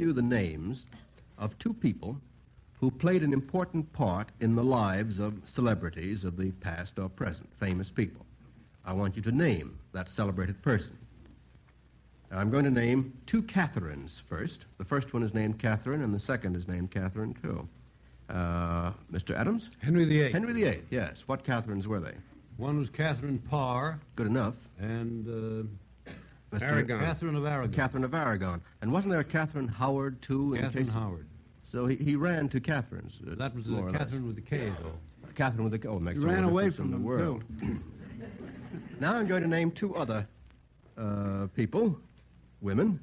you the names of two people who played an important part in the lives of celebrities of the past or present, famous people. I want you to name that celebrated person. I'm going to name two Catherines first. The first one is named Catherine, and the second is named Catherine, too. Mr. Adams? Henry VIII. Henry VIII, yes. What Catherines were they? One was Catherine Parr. Good enough. And Aragon. Catherine of Aragon. Catherine of Aragon. And wasn't there a Catherine Howard, too? Catherine Howard. So he ran to Catherine's. That was Catherine with the K, though. Catherine with the K. Oh, makes He all ran the away difference from in the them, world. Now I'm going to name two other people, women,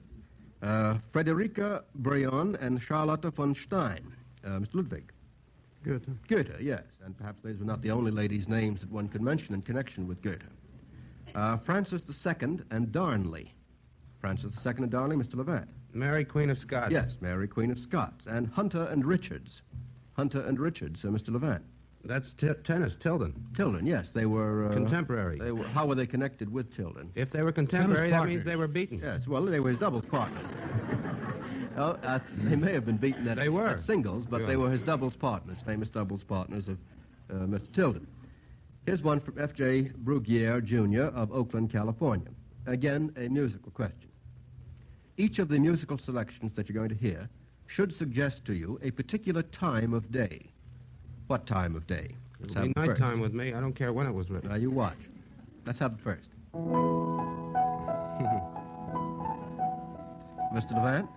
Frederica Breon and Charlotte von Stein. Mr. Ludwig. Goethe. Goethe, yes. And perhaps these were not the only ladies' names that one could mention in connection with Goethe. Francis II and Darnley. Francis II and Darnley, Mr. Levant. Mary, Queen of Scots. Yes, Mary, Queen of Scots. And Hunter and Richards. Hunter and Richards, Mr. Levant. That's tennis, Tilden. Tilden, yes. They were... Contemporary. How were they connected with Tilden? If they were contemporary, that means they were beaten. Yes, well, they were his doubles partners. They may have been beaten at singles, but they were his doubles partners, famous doubles partners of Mr. Tilden. Here's one from F.J. Bruguiere, Jr. of Oakland, California. Again, a musical question. Each of the musical selections that you're going to hear should suggest to you a particular time of day. What time of day? It'll be nighttime with me. I don't care when it was written. Now, you watch. Let's have it first. Mr. Levant?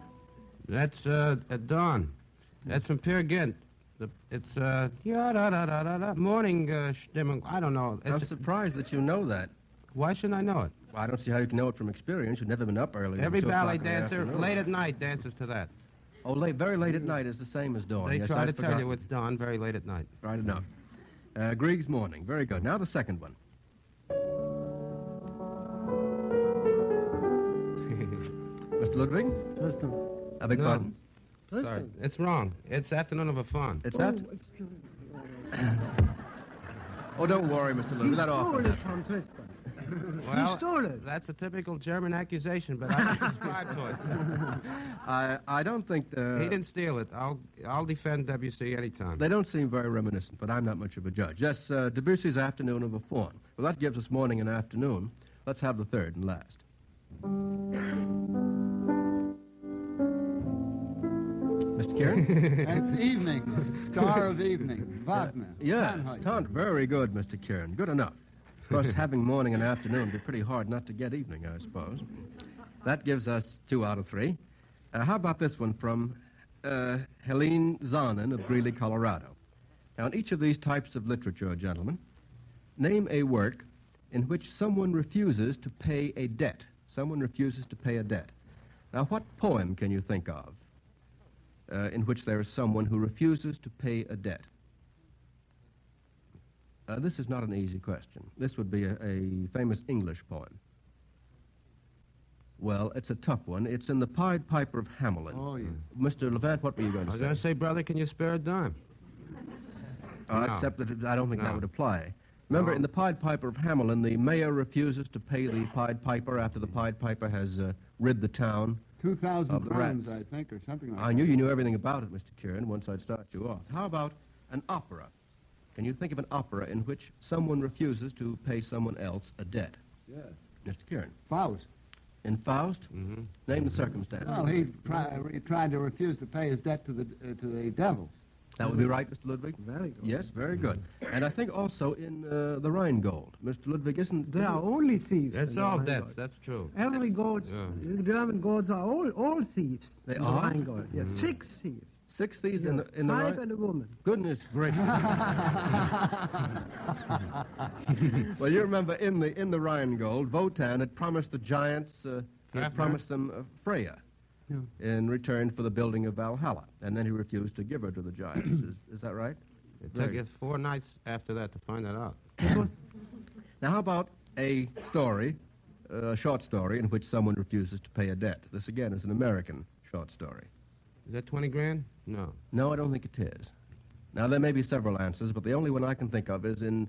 That's at dawn. That's from Peer Gynt. It's morning stimmung. I don't know. I'm surprised that you know that. Why shouldn't I know it? Well, I don't see how you can know it from experience. You've never been up early. Every ballet dancer, late at night, dances to that. Oh, very late at night is the same as dawn. They try to tell you it's dawn very late at night. Right enough. Grieg's Morning. Very good. Now the second one. Mr. Ludwig? Tristan. I beg pardon? Sorry, it's wrong. It's Afternoon of a Faun. It's that? Oh, don't worry, Mr. Ludwig. That stole it from Tristan. Well, he stole it. That's a typical German accusation, but I don't subscribe to it. I don't think... he didn't steal it. I'll defend Debussy anytime. They don't seem very reminiscent, but I'm not much of a judge. Yes, Debussy's Afternoon of a Faun. Well, that gives us morning and afternoon. Let's have the third and last. Mr. Kieran? That's evening. Star of evening. Wagner. Yes, very good, Mr. Kieran. Good enough. Of course, having morning and afternoon would be pretty hard not to get evening, I suppose. That gives us 2 out of 3. How about this one from Helene Zonin of Greeley, Colorado? Now, in each of these types of literature, gentlemen, name a work in which someone refuses to pay a debt. Someone refuses to pay a debt. Now, what poem can you think of in which there is someone who refuses to pay a debt? This is not an easy question. This would be a famous English poem. Well, it's a tough one. It's in the Pied Piper of Hamelin. Oh, yeah. Mr. Levant, what were you going to say? I was going to say, brother, can you spare a dime? No. Except that I don't think that would apply. Remember, in the Pied Piper of Hamelin, the mayor refuses to pay the Pied Piper after the Pied Piper has rid the town 2,000 crowns, I think, or something like that. I knew you knew everything about it, Mr. Kieran, once I'd start you off. How about an opera? Can you think of an opera in which someone refuses to pay someone else a debt? Yes. Mr. Kieran. Faust. In Faust? Mm-hmm. Name the circumstance. Well, he tried to refuse to pay his debt to the devil. That would be right, Mr. Ludwig? Very good. Yes, very good. And I think also in the Rheingold. Mr. Ludwig, They are only thieves. That's all debts. That's true. Every gold, the German gods are all thieves. They in are? The Rheingold. Yes, 6 thieves. 6 thieves in the 5 Rhine? and a woman. Goodness gracious. Well, you remember in the Rheingold, Wotan had promised the giants, he had promised them Freya in return for the building of Valhalla, and then he refused to give her to the giants. Is that right? It took us 4 nights after that to find that out. Now, how about a story, a short story, in which someone refuses to pay a debt? This, again, is an American short story. Is that 20 grand? No. No, I don't think it is. Now, there may be several answers, but the only one I can think of is in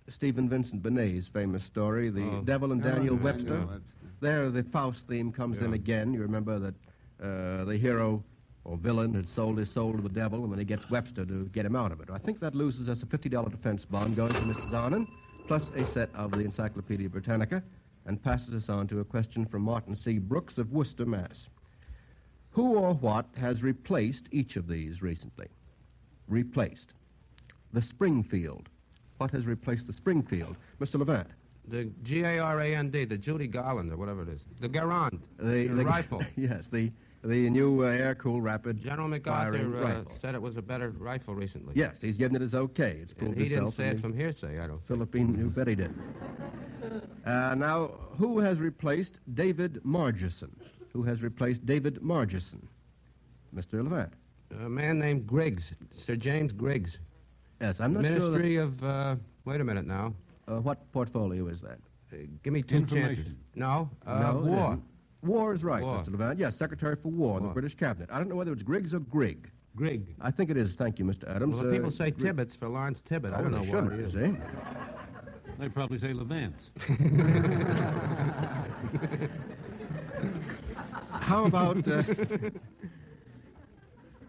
Stephen Vincent Benet's famous story, The Devil and Daniel Webster. There, the Faust theme comes in again. You remember that the hero or villain had sold his soul to the devil, and then he gets Webster to get him out of it. I think that loses us a $50 defense bond going to Mrs. Arnon, plus a set of the Encyclopedia Britannica, and passes us on to a question from Martin C. Brooks of Worcester, Mass. Who or what has replaced each of these recently? Replaced. The Springfield. What has replaced the Springfield? Mr. Levant. The Garand, the Judy Garland, or whatever it is. The Garand, the rifle. Yes, the new air-cooled rapid General firing MacArthur rifle. said it was a better rifle recently. Yes, he's given it his okay. It's And proved he didn't itself say in it the from hearsay, I don't think. Philippine, you bet he did. Now, who has replaced David Margerson? Who has replaced David Margerson? Mr. Levant. A man named Griggs, Sir James Griggs. Yes, I'm not Ministry sure of, wait a minute now. what portfolio is that? Give me two chances. No, No, it war. isn't. War is right, War. Mr. Levant. Yes, Secretary for War in the War. British Cabinet. I don't know whether it's Griggs or Grig. Grig. I think it is. Thank you, Mr. Adams. Well, people say Grig- Tibbets for Lawrence Tibbet. I Oh, don't know they why shouldn't, it is. you see. They probably say Levance. How about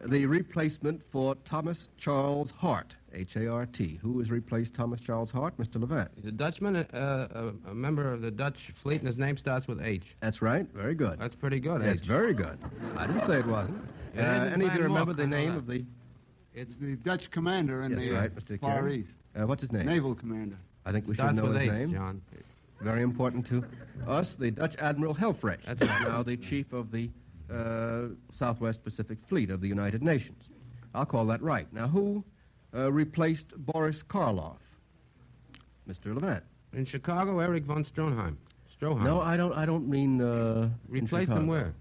the replacement for Thomas Charles Hart, H-A-R-T? Who has replaced Thomas Charles Hart? Mr. Levant. He's a Dutchman, a member of the Dutch fleet, and his name starts with H. That's right. Very good. That's pretty good, That's H. very good. I didn't say it wasn't. It isn't Any of you Van remember Mock, the I know name that. of the... It's the Dutch commander in Yes, the right, Mr. Far Karen. East. What's his name? Naval commander. I think we should Starts know with his H, name. John. Very important to us, the Dutch Admiral Helfrich. That's right. Now the chief of the Southwest Pacific Fleet of the United Nations. I'll call that right. Now, who replaced Boris Karloff? Mr. Levant. In Chicago, Erich von Stroheim. No, I don't mean in Replaced him Chicago. where?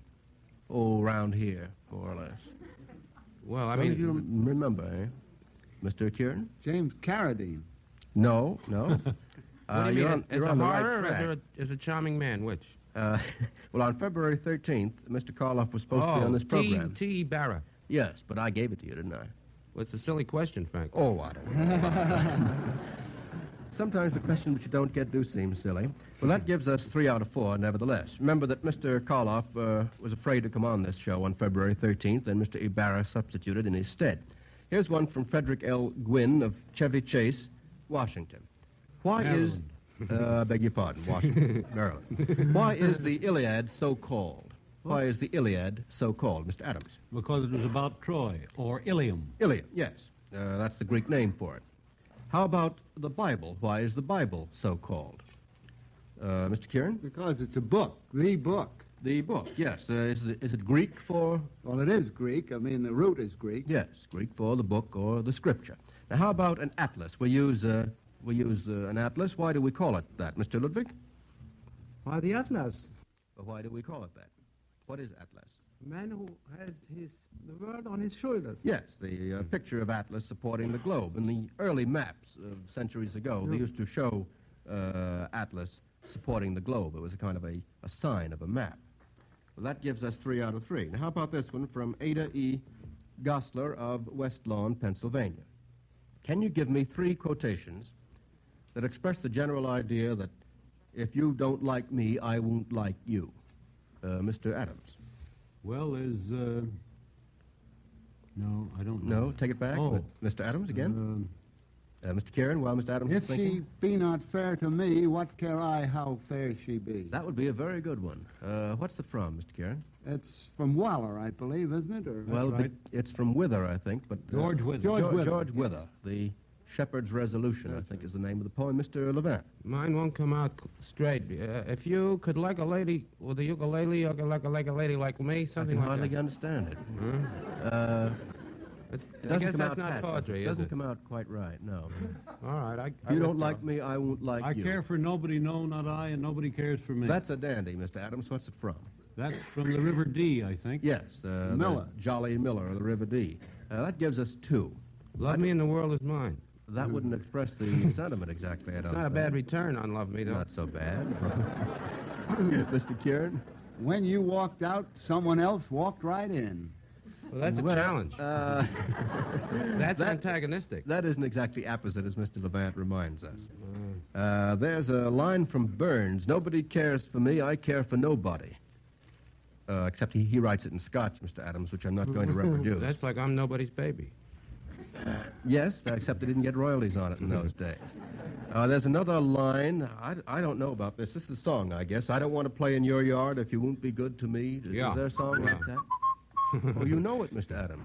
Oh, around here, more or less. Well, I Well, mean, you remember, eh? Mr. Kieran? James Carradine. No. what do you you're mean? on, Is you're a on the right horror, or track. is a charming man? Which? Well, on February 13th, Mr. Karloff was supposed to be on this program. T. Barra. Yes, but I gave it to you, didn't I? Well, it's a silly question, Frank. Oh, I don't. Sometimes the questions which you don't get do seem silly. Well, that gives us 3 out of 4, nevertheless. Remember that Mr. Karloff was afraid to come on this show on February 13th, and Mr. Ibarra substituted in his stead. Here's one from Frederick L. Gwynn of Chevy Chase, Washington. Why is... I beg your pardon, Washington, Maryland. Why is the Iliad so called? Why is the Iliad so called, Mr. Adams? Because it was about Troy, or Ilium. Iliad, yes. That's the Greek name for it. How about the Bible? Why is the Bible so called? Mr. Kieran? Because it's a book, the book. The book, yes. Is it Greek for... Well, it is Greek. I mean, the root is Greek. Yes, Greek for the book or the scripture. Now, how about an atlas? We use an atlas. Why do we call it that, Mr. Ludwig? Why the Atlas? Well, why do we call it that? What is atlas? A man who has the world on his shoulders. Yes, the picture of Atlas supporting the globe. In the early maps of centuries ago, they used to show Atlas supporting the globe. It was a kind of a sign of a map. Well, that gives us 3 out of 3. Now, how about this one from Ada E. Gosler of West Lawn, Pennsylvania? Can you give me 3 quotations that express the general idea that if you don't like me, I won't like you? Mr. Adams. Well, there's, no, I don't know. No, take it back. Oh. Mr. Adams again. Mr. Kieran, while Mr. Adams is If thinking. she be not fair to me, what care I how fair she be? That would be a very good one. What's it from, Mr. Kieran? It's from Waller, I believe, isn't it? Or Well, right. it's from Wither, I think. But George Wither. George Wither. The Shepherd's Resolution, I think, is the name of the poem. Mr. Levant. Mine won't come out straight. If you could like a lady with a ukulele, you could like a lady like me, I something can like hardly that. understand it. Huh? It I doesn't guess come that's out not pat. poetry, It is doesn't it? come out quite right, no. All right. If you don't like me, I won't like I you. care for nobody, no, not I, and nobody cares for me. That's a dandy, Mr. Adams. What's it from? That's from the River Dee, I think. Yes, Miller. the Jolly Miller of the River Dee. That gives us 2. Love me and the world is mine. That wouldn't express the sentiment exactly, I don't It's not a think. bad return on Love Me, though. Not so bad. Mr. Kieran? when you walked out, someone else walked right in. Well, that's a Well, challenge. That's antagonistic. That isn't exactly apposite, as Mr. Levant reminds us. There's a line from Burns. Nobody cares for me, I care for nobody. Except he writes it in Scotch, Mr. Adams, which I'm not going to reproduce. That's like I'm nobody's baby. Yes, except they didn't get royalties on it in those days. There's another line. I don't know about this. This is a song, I guess. I don't want to play in your yard if you won't be good to me. Yeah. Is there a song Yeah. like that? Oh, you know it, Mr. Adams.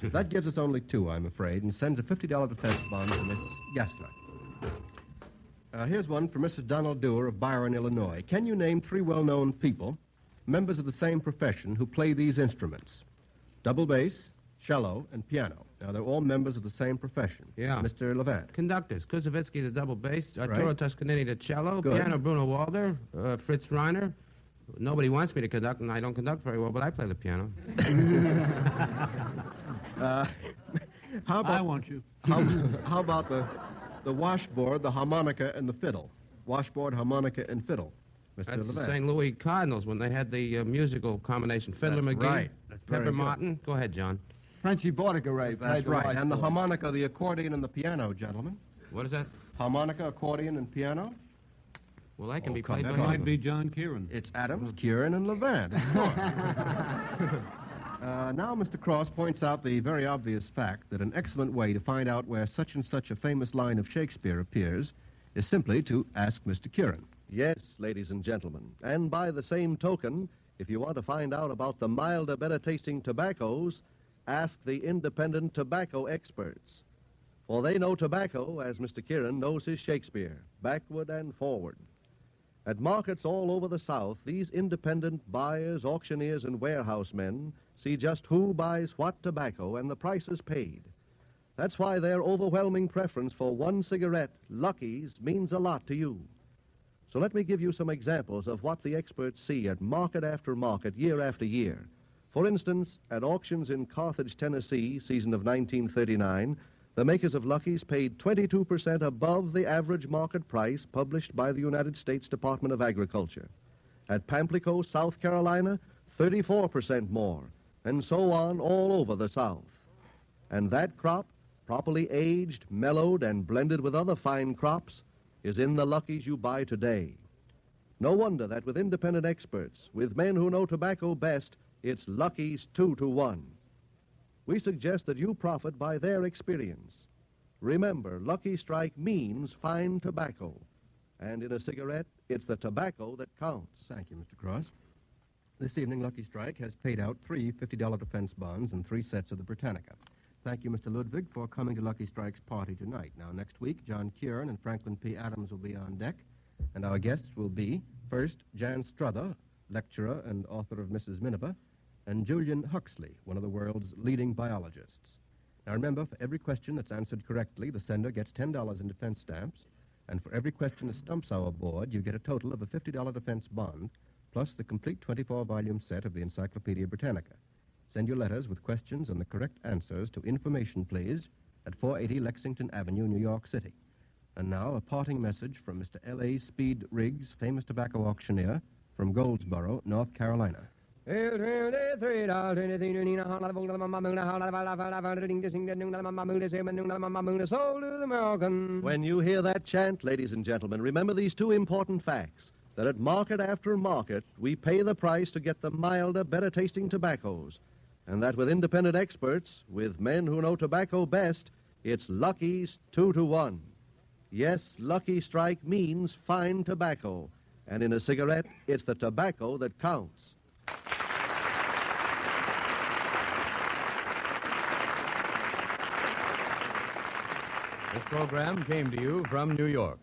That gives us only two, I'm afraid, and sends a $50 defense bond to Miss Gessler. Here's one for Mrs. Donald Dewar of Byron, Illinois. Can you name three well-known people, members of the same profession, who play these instruments? Double bass, cello, and piano. Now, they're all members of the same profession. Yeah. Mr. Levant. Conductors, Kuzovitsky, the double bass, Right. Arturo Toscanini, the cello, Good. piano, Bruno Walder, Fritz Reiner. Nobody wants me to conduct, and I don't conduct very well, but I play the piano. How about, I want you. how about the washboard, the harmonica, and the fiddle? Washboard, harmonica, and fiddle. Mr. That's the Levant. St. Louis Cardinals when they had the musical combination. Fiddler That's McGee, right. That's very Pepper good. Martin. Go ahead, John. Frenchy Bordigaray That's played the right. And the washboard. harmonica, the accordion, and the piano, gentlemen. What is that? Harmonica, accordion, and piano. Well, that can Oh, be come played by That on. might anyone. be John Kieran. It's Adams, Kieran, and Levant, of course. Now, Mr. Cross points out the very obvious fact that an excellent way to find out where such and such a famous line of Shakespeare appears is simply to ask Mr. Kieran. Yes, ladies and gentlemen. And by the same token, if you want to find out about the milder, better-tasting tobaccos, ask the independent tobacco experts. For they know tobacco as Mr. Kieran knows his Shakespeare, backward and forward. At markets all over the South, these independent buyers, auctioneers, and warehouse men see just who buys what tobacco and the prices paid. That's why their overwhelming preference for one cigarette, Lucky's, means a lot to you. So let me give you some examples of what the experts see at market after market, year after year. For instance, at auctions in Carthage, Tennessee, season of 1939, the makers of Lucky's paid 22% above the average market price published by the United States Department of Agriculture. At Pamplico, South Carolina, 34% more, and so on all over the South. And that crop, properly aged, mellowed, and blended with other fine crops, is in the Lucky's you buy today. No wonder that with independent experts, with men who know tobacco best, it's Lucky's 2-to-1. We suggest that you profit by their experience. Remember, Lucky Strike means fine tobacco. And in a cigarette, it's the tobacco that counts. Thank you, Mr. Cross. This evening, Lucky Strike has paid out three $50 defense bonds and 3 sets of the Britannica. Thank you, Mr. Ludwig, for coming to Lucky Strike's party tonight. Now, next week, John Kieran and Franklin P. Adams will be on deck, and our guests will be, first, Jan Struther, lecturer and author of Mrs. Miniver, and Julian Huxley, one of the world's leading biologists. Now, remember, for every question that's answered correctly, the sender gets $10 in defense stamps, and for every question that stumps our board, you get a total of a $50 defense bond, plus the complete 24-volume set of the Encyclopedia Britannica. Send your letters with questions and the correct answers to information, please, at 480 Lexington Avenue, New York City. And now, a parting message from Mr. L.A. Speed Riggs, famous tobacco auctioneer from Goldsboro, North Carolina. When you hear that chant, ladies and gentlemen, remember these two important facts. That at market after market, we pay the price to get the milder, better-tasting tobaccos. And that with independent experts, with men who know tobacco best, it's Lucky's 2-to-1. Yes, Lucky Strike means fine tobacco. And in a cigarette, it's the tobacco that counts. This program came to you from New York.